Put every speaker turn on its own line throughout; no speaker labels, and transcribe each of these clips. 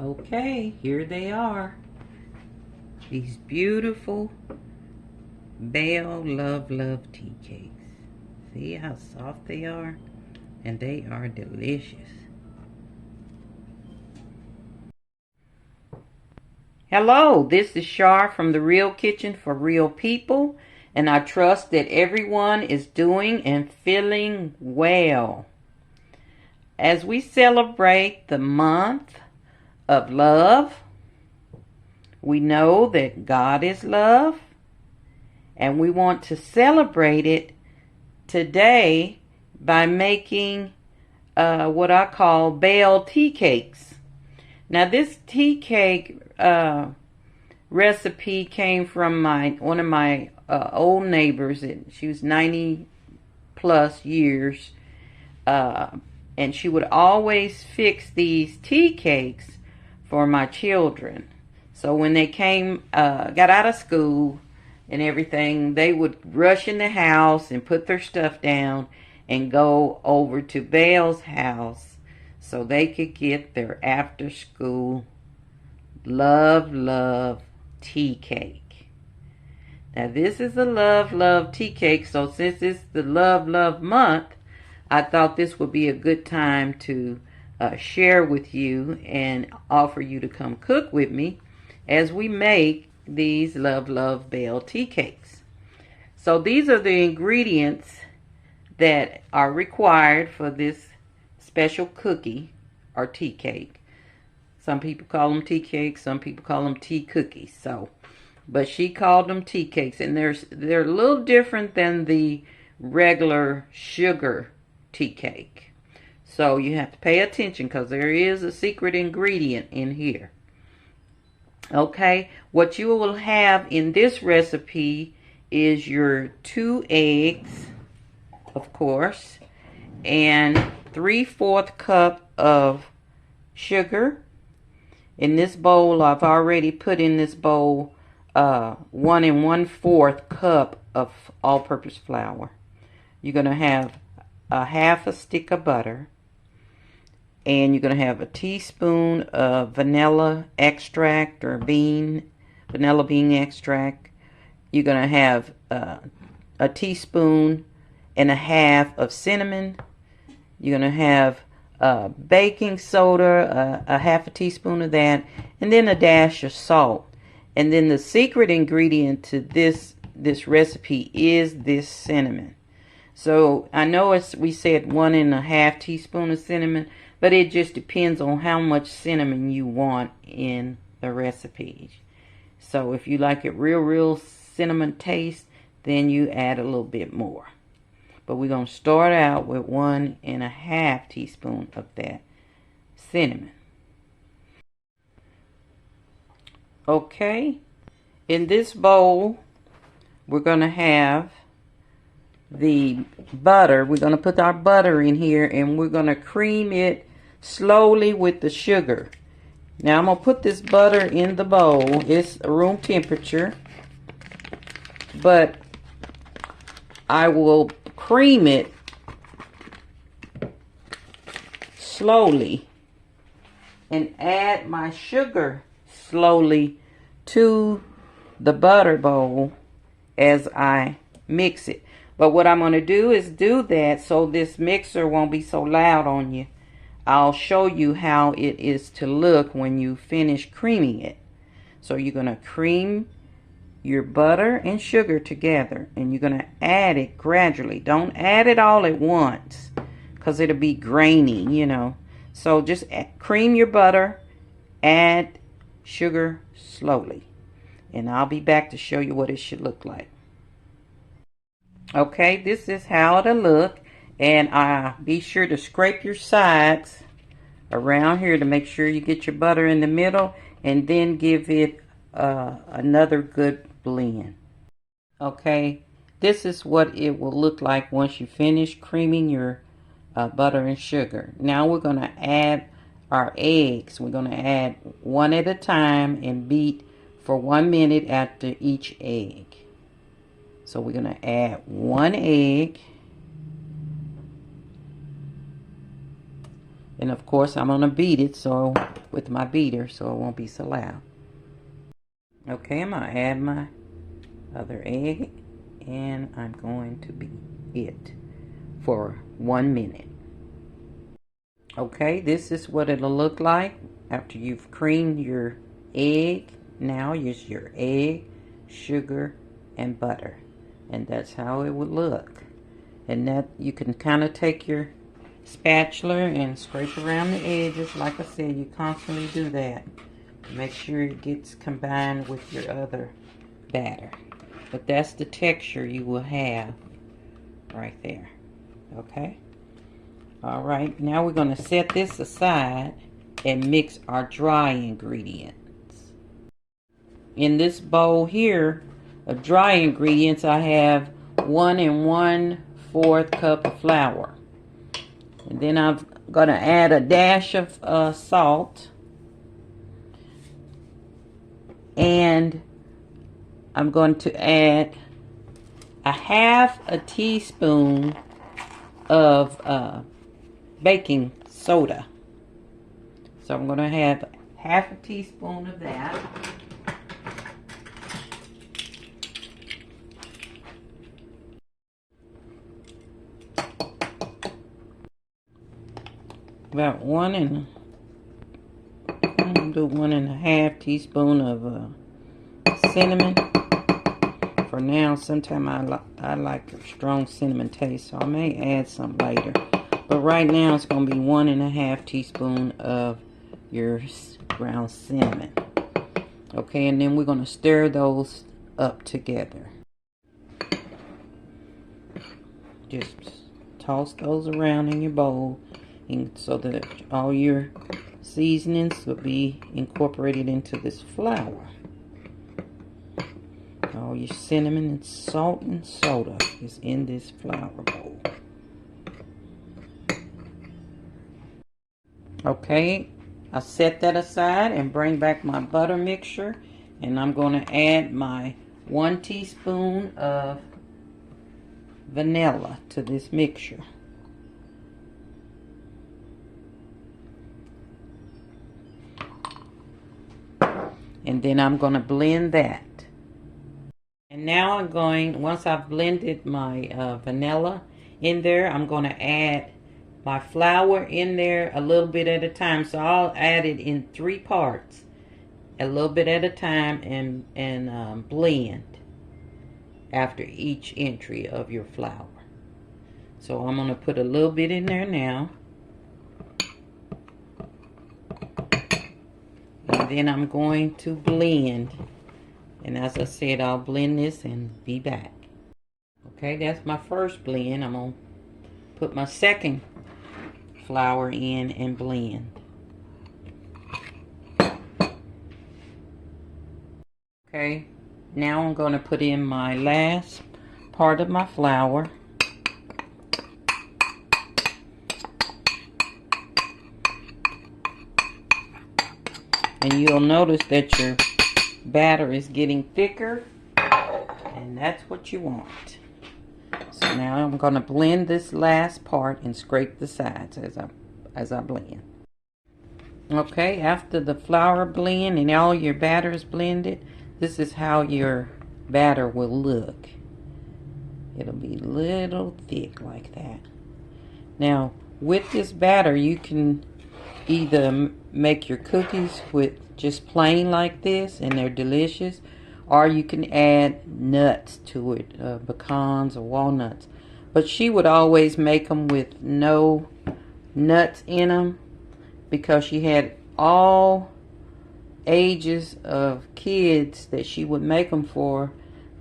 Okay, here they are. These beautiful Bell Love tea cakes. See how soft they are? And they are delicious. Hello, this is Shar from The Real Kitchen for Real People, and I trust that everyone is doing and feeling well. As we celebrate the month of love, we know that God is love, and we want to celebrate it today by making what I call Bell tea cakes. Now, this tea cake recipe came from one of my old neighbors. She was 90 plus years, and she would always fix these tea cakes for my children. So when they got out of school and everything, they would rush in the house and put their stuff down and go over to Bell's house so they could get their after school love tea cake. Now this is a love tea cake, so since it's the love month, I thought this would be a good time to share with you and offer you to come cook with me as we make these love Bell tea cakes. So these are the ingredients that are required for this special cookie or tea cake. Some people call them tea cakes, some people call them tea cookies. But she called them tea cakes, and they're a little different than the regular sugar tea cake. So you have to pay attention because there is a secret ingredient in here. Okay, what you will have in this recipe is your 2 eggs, of course, and 3/4 cup of sugar. In this bowl, I've already put in this bowl 1 1/4 cup of all-purpose flour. You're going to have a half a stick of butter, and you're going to have a teaspoon of vanilla extract or vanilla bean extract. You're going to have a teaspoon and a half of cinnamon. You're going to have baking soda, a half a teaspoon of that, and then a dash of salt. And then the secret ingredient to this recipe is this cinnamon. So I know we said 1.5 teaspoons of cinnamon, but it just depends on how much cinnamon you want in the recipe. So if you like it real cinnamon taste, then you add a little bit more. But we're going to start out with 1.5 teaspoons of that cinnamon. Okay, in this bowl, we're going to have the butter. We're going to put our butter in here, and we're going to cream it slowly with the sugar. Now I'm going to put this butter in the bowl. It's room temperature, but I will cream it slowly and add my sugar slowly to the butter bowl as I mix it. But what I'm going to do is do that so this mixer won't be so loud on you. I'll show you how it is to look when you finish creaming it. So you're going to cream your butter and sugar together, and you're going to add it gradually. Don't add it all at once because it'll be grainy, you know. So just cream your butter, add sugar slowly, and I'll be back to show you what it should look like. Okay, this is how it'll look, and be sure to scrape your sides around here to make sure you get your butter in the middle, and then give it another good blend. Okay, this is what it will look like once you finish creaming your butter and sugar. Now we're going to add our eggs. We're going to add one at a time and beat for 1 minute after each egg. So we're going to add 1 egg. And of course I'm going to beat it, so with my beater so it won't be so loud. Okay, I'm going to add my other egg, and I'm going to beat it for 1 minute. Okay, this is what it'll look like after you've creamed your egg. Now use your egg, sugar, and butter, and that's how it would look. And that you can kind of take your spatula and scrape around the edges. Like I said, you constantly do that. Make sure it gets combined with your other batter. But that's the texture you will have right there. Okay? All right, now we're going to set this aside and mix our dry ingredients. In this bowl here of dry ingredients, I have 1 1/4 cup of flour. And then I'm going to add a dash of salt. And I'm going to add a 1/2 teaspoon of baking soda. So I'm going to have 1/2 teaspoon of that. About 1 1/2 teaspoon of cinnamon. For now, sometime I like a strong cinnamon taste, so I may add some later. But right now, it's going to be 1 1/2 teaspoon of your ground cinnamon. Okay, and then we're going to stir those up together. Just toss those around in your bowl, and so that all your seasonings will be incorporated into this flour. All your cinnamon and salt and soda is in this flour bowl. Okay, I set that aside and bring back my butter mixture, and I'm going to add my 1 teaspoon of vanilla to this mixture. And then I'm going to blend that. And now I'm going, once I've blended my vanilla in there, I'm going to add my flour in there a little bit at a time. So I'll add it in 3 parts, a little bit at a time, and blend after each entry of your flour. So I'm going to put a little bit in there now. And then I'm going to blend. And as I said, I'll blend this and be back. Okay, that's my first blend. I'm going to put my second flour in and blend. Okay, now I'm going to put in my last part of my flour. And you'll notice that your batter is getting thicker, and that's what you want. So now I'm going to blend this last part and scrape the sides as I blend. Okay, after the flour blend and all your batter is blended, this is how your batter will look. It'll be a little thick like that. Now, with this batter, you can either make your cookies with just plain like this, and they're delicious, or you can add nuts to it, pecans or walnuts. But she would always make them with no nuts in them, because she had all ages of kids that she would make them for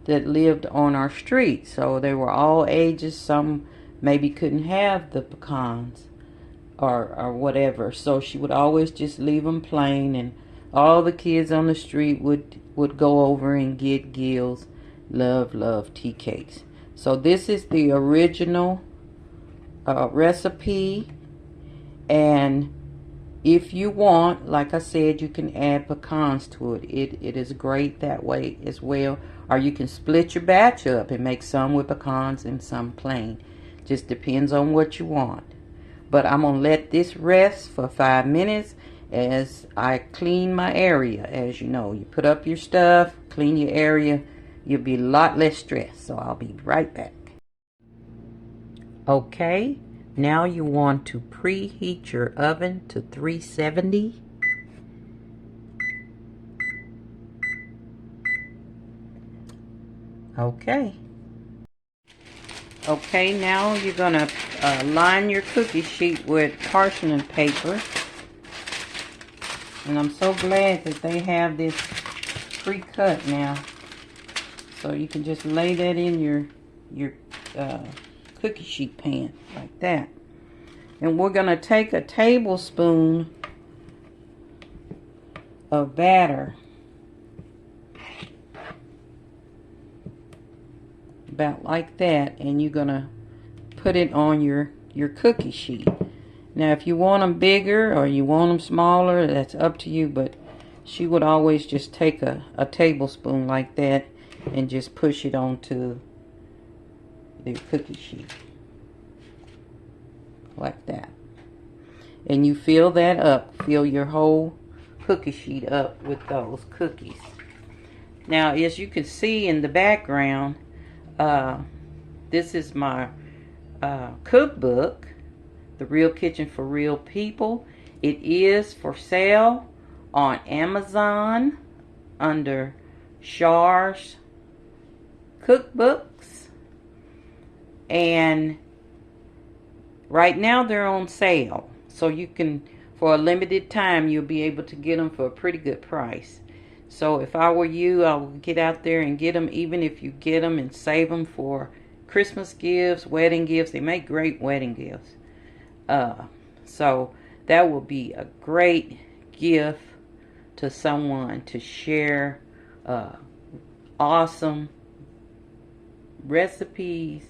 that lived on our street. So they were all ages. Some maybe couldn't have the pecans or whatever, so she would always just leave them plain, and all the kids on the street would go over and get Gil's love tea cakes. So this is the original recipe, and if you want, like I said, you can add pecans to it. It is great that way as well, or you can split your batch up and make some with pecans and some plain. Just depends on what you want. But I'm going to let this rest for 5 minutes, as I clean my area. As you know, you put up your stuff, clean your area, you'll be a lot less stressed. So I'll be right back. Okay, now you want to preheat your oven to 370. Okay. Okay, now you're gonna line your cookie sheet with parchment paper. And I'm so glad that they have this pre-cut now. So you can just lay that in your cookie sheet pan like that. And we're gonna take a tablespoon of batter, about like that, and you're gonna put it on your cookie sheet. Now if you want them bigger or you want them smaller, that's up to you, but she would always just take a tablespoon like that and just push it onto the cookie sheet like that. And you fill that up, fill your whole cookie sheet up with those cookies. Now as you can see in the background, this is my cookbook, The Real Kitchen for Real People. It is for sale on Amazon under Char's Cookbooks, and right now they're on sale, so you can, for a limited time, you'll be able to get them for a pretty good price. So if I were you, I would get out there and get them, even if you get them and save them for Christmas gifts, wedding gifts. They make great wedding gifts. So that will be a great gift to someone to share awesome recipes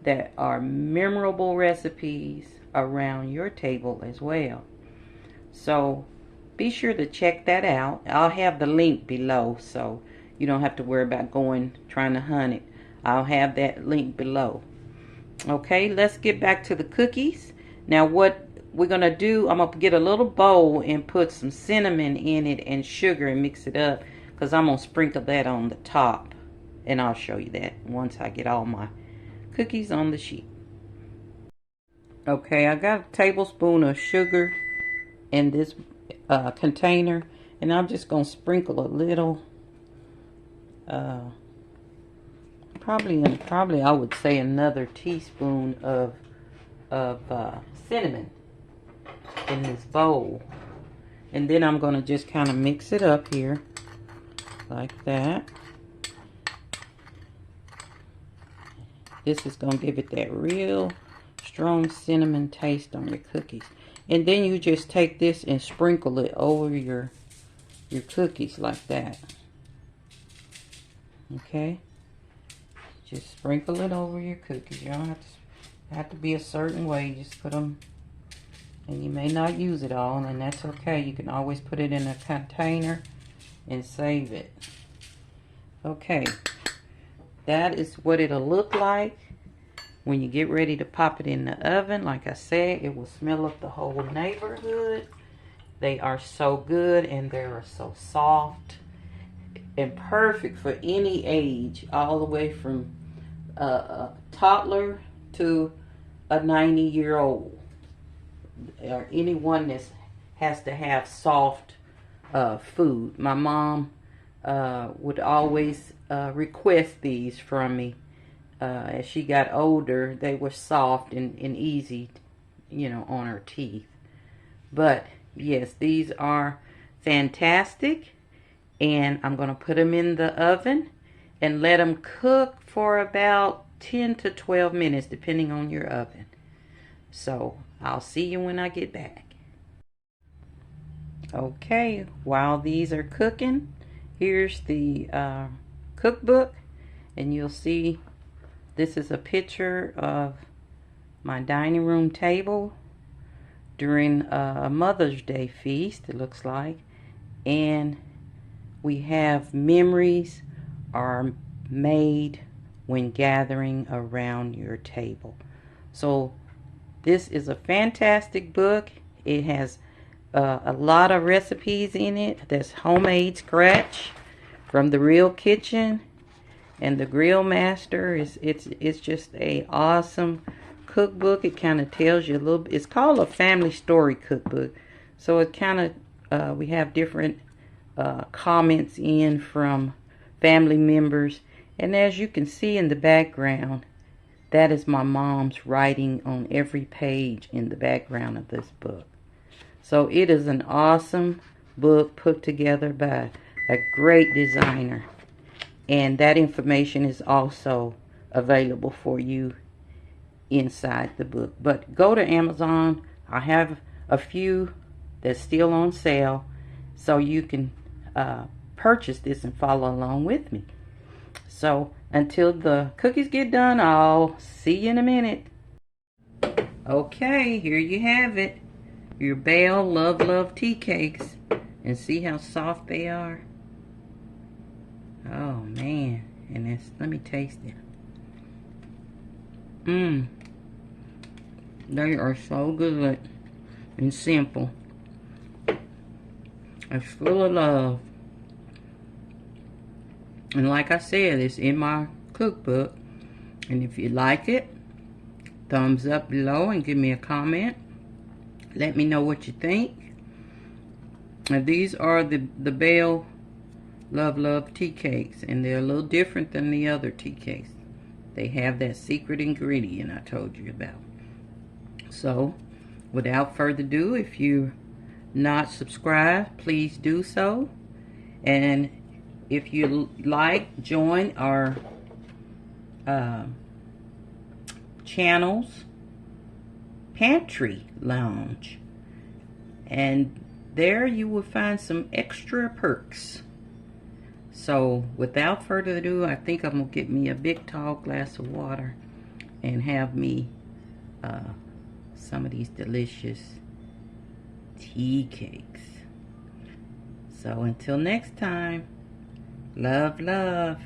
that are memorable recipes around your table as well. So be sure to check that out. I'll have the link below, so you don't have to worry about trying to hunt it. I'll have that link below. Okay, let's get back to the cookies. Now what we're going to do, I'm going to get a little bowl and put some cinnamon in it and sugar and mix it up, because I'm going to sprinkle that on the top. And I'll show you that once I get all my cookies on the sheet. Okay, I got a tablespoon of sugar in this container, and I'm just going to sprinkle a little, probably I would say another teaspoon of cinnamon in this bowl. And then I'm going to just kind of mix it up here like that. This is going to give it that real strong cinnamon taste on your cookies. And then you just take this and sprinkle it over your cookies like that. Okay? Just sprinkle it over your cookies. You don't have to be a certain way. Just put them, and you may not use it all, and that's okay. You can always put it in a container and save it. Okay. That is what it'll look like when you get ready to pop it in the oven. Like I said, it will smell up the whole neighborhood. They are so good, and they are so soft and perfect for any age, all the way from a toddler to a 90-year-old, or anyone that has to have soft food. My mom would always request these from me. As she got older, they were soft and easy, on her teeth. But yes, these are fantastic, and I'm going to put them in the oven and let them cook for about 10 to 12 minutes, depending on your oven. So I'll see you when I get back. Okay, while these are cooking, here's the cookbook, and you'll see this is a picture of my dining room table during a Mother's Day feast, it looks like. And we have memories are made when gathering around your table. So this is a fantastic book. It has a lot of recipes in it. There's homemade scratch from the Real Kitchen and the Grill Master. It's just a awesome cookbook. It kind of tells you a little bit. It's called a family story cookbook. So it kind of we have different comments in from family members, and as you can see in the background, that is my mom's writing on every page in the background of this book. So it is an awesome book put together by a great designer. And that information is also available for you inside the book. But go to Amazon. I have a few that's still on sale, so you can purchase this and follow along with me. So until the cookies get done, I'll see you in a minute. Okay, here you have it. Your Belle Love tea cakes. And see how soft they are? Oh man. And it's, let me taste it. They are so good and simple. It's full of love. And like I said, it's in my cookbook. And if you like it, thumbs up below and give me a comment. Let me know what you think. And these are the Belle Love tea cakes. And they're a little different than the other tea cakes. They have that secret ingredient I told you about. So, without further ado, if you're not subscribed, please do so. And if you like, join our channel's pantry lounge, and there you will find some extra perks. So without further ado, I think I'm gonna get me a big tall glass of water and have me some of these delicious tea cakes. So until next time, love, love.